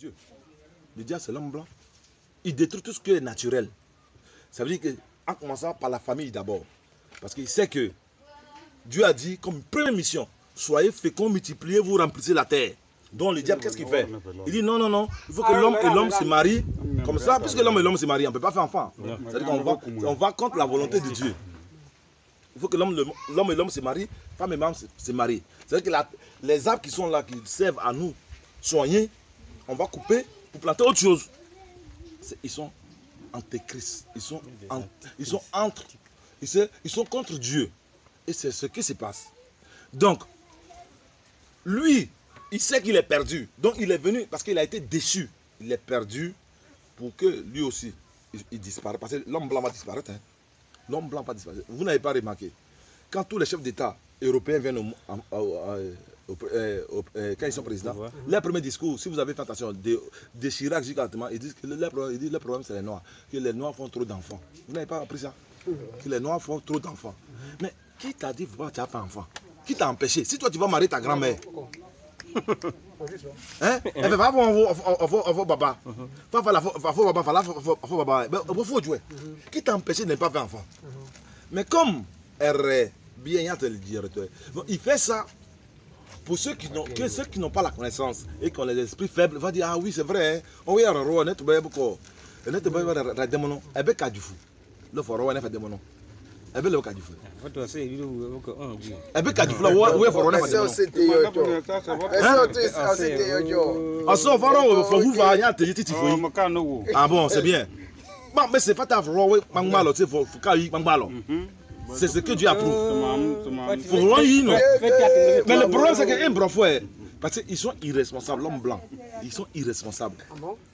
Dieu. Le diable, c'est l'homme blanc. Il détruit tout ce qui est naturel. Ça veut dire que, en commençant par la famille d'abord. Parce qu'il sait que Dieu a dit, comme première mission, soyez féconds, multipliez, vous remplissez la terre. Donc le diable, qu'est-ce qu'il fait? Il dit non, non, non, il faut que l'homme et l'homme se marient. Comme ça, puisque l'homme et l'homme se marient, on ne peut pas faire enfant. C'est-à-dire qu'on va contre la volonté de Dieu. Il faut que l'homme et l'homme se marient, femme et femme se marient. C'est-à-dire que les arbres qui sont là, qui servent à nous soigner, on va couper pour planter autre chose. Ils sont antéchrist. Ils sont contre Dieu. Et c'est ce qui se passe. Donc, lui, il sait qu'il est perdu. Donc, il est venu parce qu'il a été déçu. Il est perdu pour que lui aussi, il disparaisse. Parce que l'homme blanc va disparaître. Hein. L'homme blanc va disparaître. Vous n'avez pas remarqué. Quand tous les chefs d'État européens viennent quand ils sont présidents, leur premier discours, si vous avez fait attention, de Chirac jusqu'à maintenant, ils disent que le problème c'est les Noirs. Que les Noirs font trop d'enfants. Vous n'avez pas appris ça? Que les Noirs font trop d'enfants. Mais qui t'a dit que tu n'as pas d'enfant? Qui t'a empêché? Si toi tu vas marier ta grand-mère, hein? Elle va voir baba. Qui t'a empêché de ne pas faire enfant? Mais comme elle bien te le dire, il fait ça pour ceux qui n'ont pas la connaissance et qui ont les esprits faibles. Va dire ah oui c'est vrai. On va roi net beaucoup. Net ba démon. Ebe ka du fou. Le fort roi net fa démon. Ebe le ka du fou. Ebe ka du fou là ouais fort roi net fa démon. Aso faro fo vous va nya te titi fo. Ah bon, c'est bien. Bon mais c'est pas ta roi ouais mangmalo tu faut ka yi mangmalo. C'est ce que Dieu approuve. Mais le problème, c'est qu'un bras frère, parce qu'ils sont irresponsables, l'homme blanc, ils sont irresponsables.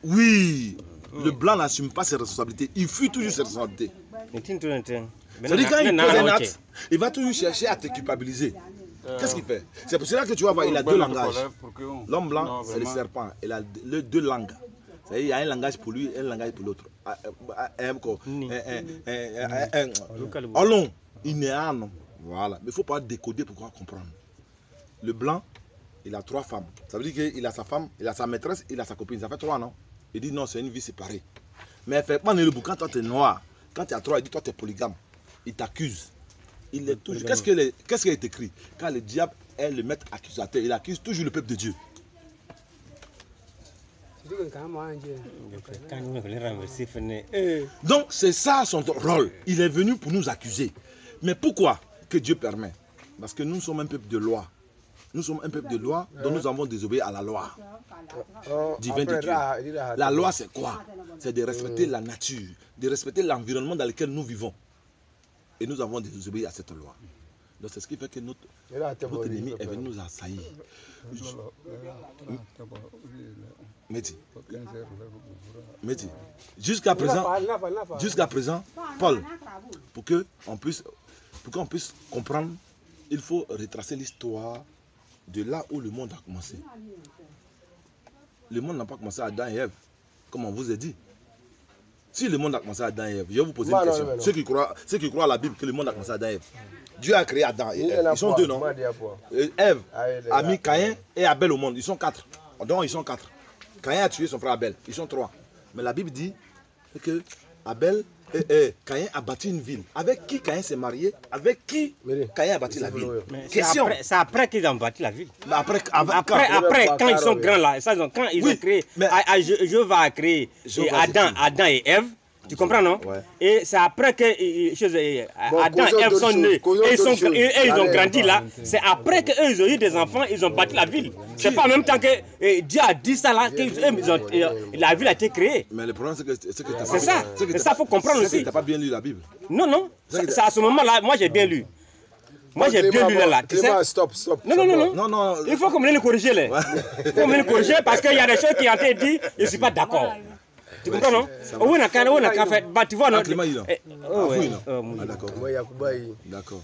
Oui, le blanc n'assume pas ses responsabilités, il fuit toujours ses responsabilités. C'est-à-dire quand il pose un acte, il va toujours chercher à te culpabiliser. Qu'est-ce qu'il fait? C'est pour cela que tu vas voir, il a deux langages. L'homme blanc, c'est le serpent, il a deux langues. Il y a un langage pour lui et un langage pour l'autre. Il est un non. Voilà. Mais il ne faut pas décoder pour comprendre. Le blanc, il a 3 femmes. Ça veut dire qu'il a sa femme, il a sa maîtresse, il a sa copine. Ça fait 3, non? Il dit non, c'est une vie séparée. Mais effectivement, le boucan, quand tu es noir, quand tu as 3, il dit toi tu es polygame. Il t'accuse. Il est toujours. Qu'est-ce qui est écrit? Quand le diable est le maître accusateur, il accuse toujours le peuple de Dieu. Donc c'est ça son rôle. Il est venu pour nous accuser. Mais pourquoi que Dieu permet? Parce que nous sommes un peuple de loi. Nous sommes un peuple de loi dont nous avons désobéi à la loi divine de Dieu. La loi c'est quoi? C'est de respecter la nature, de respecter l'environnement dans lequel nous vivons. Et nous avons désobéi à cette loi. Donc c'est ce qui fait que notre ennemi est venu nous assaillir. Mehdi, jusqu'à présent, Paul, pour qu'on puisse comprendre, il faut retracer l'histoire de là où le monde a commencé. Le monde n'a pas commencé à Adam et Ève, comme on vous a dit. Si le monde a commencé à Adam et Ève, je vais vous poser une question. Ceux qui croient à la Bible que le monde a commencé à Adam et Ève, Dieu a créé Adam et Ève. Ils sont 2, non? Ève a mis Caïn et Abel au monde. Ils sont 4. Donc ils sont 4. Caïn a tué son frère Abel. Ils sont 3. Mais la Bible dit que Caïn a bâti une ville. Avec qui Caïn s'est marié? Avec qui Caïn a bâti la ville? Question. C'est après qu'ils ont bâti la ville. Après, quand ils sont grands là, quand ils ont créé, je vais créer Adam et Ève. Tu comprends, non? Ouais. Et c'est après que Adam et Ève sont nés et ils ont grandi là. C'est après qu'eux ont eu des enfants, ils ont bâti la ville. C'est pas en même temps que Dieu a dit ça là, que la ville a été créée. Mais le problème, c'est que c'est ça. C'est ça, il faut comprendre aussi. Tu n'as pas bien lu la Bible. Non, non. C'est à ce moment-là, moi j'ai bien lu. Moi j'ai bien lu là. Tu sais? Stop. Non. Il faut qu'on me le corriger là. Il faut me le corriger parce qu'il y a des choses qui ont été dites, je ne suis pas d'accord. Tu comprends, non? Oui, on a fait. Tu vois, non? D'accord. D'accord.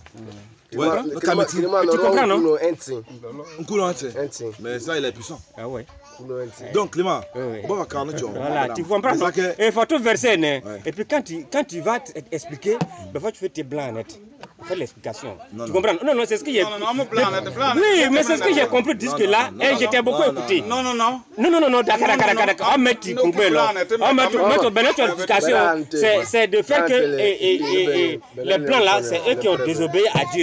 Tu comprends, non? Mais ça, il est puissant. Ah ouais. Donc, Clément, voilà, tu comprends, non? Il faut tout verser, et puis quand tu vas expliquer, il faut que tu fais tes blancs net. Il faire l'explication. Tu comprends? Non, non, c'est ce que j'ai... Oui, mais c'est ce que j'ai compris jusque-là, et j'étais beaucoup écouté. Non, d'accord, on met tu comprends là. On met notre explication, c'est de faire que les plans là, c'est eux qui ont désobéi à Dieu.